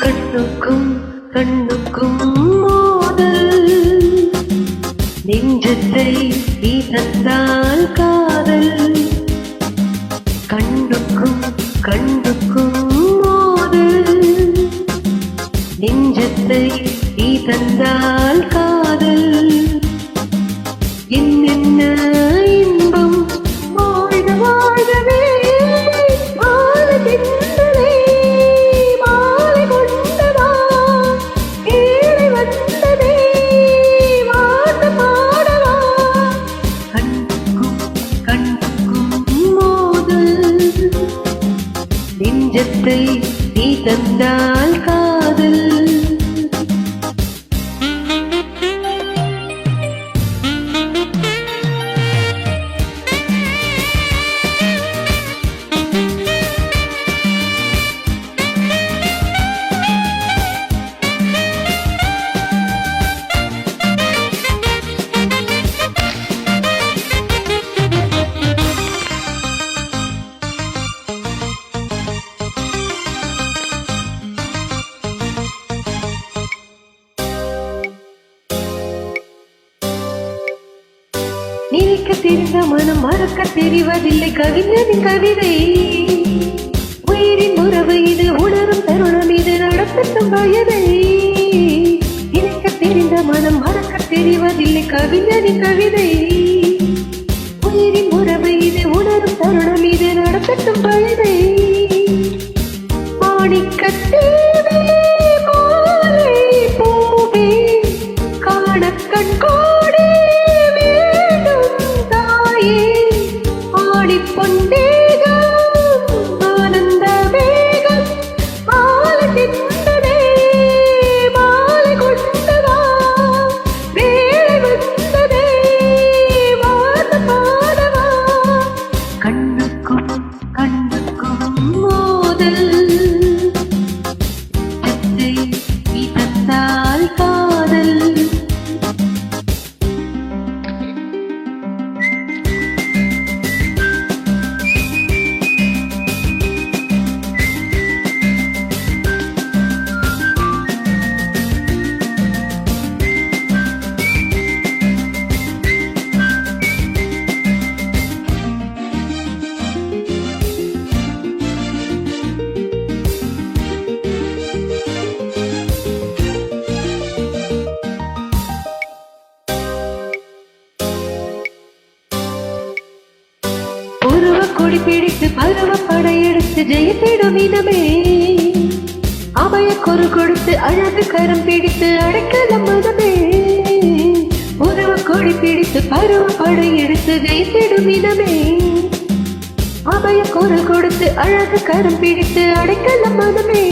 கண்ணுக்கும் கண்ணுக்கும் மோதல் நெஞ்சத்தை நீ தந்தால் காதல் கண்ணுக்கும் கண்ணுக்கும் மோதல் நெஞ்சத்தை நீ தந்தால் காதல் என்னென்ன இன்பம் வாழ்க வாழ்கவே நெஞ்சத்தை நீ தந்தால் காதல் நினைக்க தெரிந்த மனம் மறக்க தெரிவதில்லை கவிஞரின் கவிதை உயிரின் உறவு இது உணரும் தருணம் இது நடத்தட்டும் வயதை நினைக்க தெரிந்த மனம் மறக்க தெரிவதில்லை கவிஞரின் கவிதை உயிரின் உறவு இது உணரும் தருணம் இது நடத்தட்டும் வயதை மாணிக்கத்தேவே மாலை பூவே காணக்கண் கோடே ஆனந்த வேகம் ஆலத்தின்றதே மாலை கொண்டதா வேலை வந்ததே வாத பாடவா கண்ணுக்கும் கண்ணுக்கும் மோதல் சத்தை நீ தந்தால் காதல் கொடி பிடித்து பருவ படையெடுத்து ஜெயத்திடும் இனமே அபய கொரு கொடுத்து அழகு கரம் பிடித்து அடைக்கலம் மதமே உறவ கொடி பிடித்து பருவ படையெடுத்து ஜெயத்திடும் இனமே அபய கொரு கொடுத்து அழகு கரம் பிடித்து அடைக்கலம் மதமே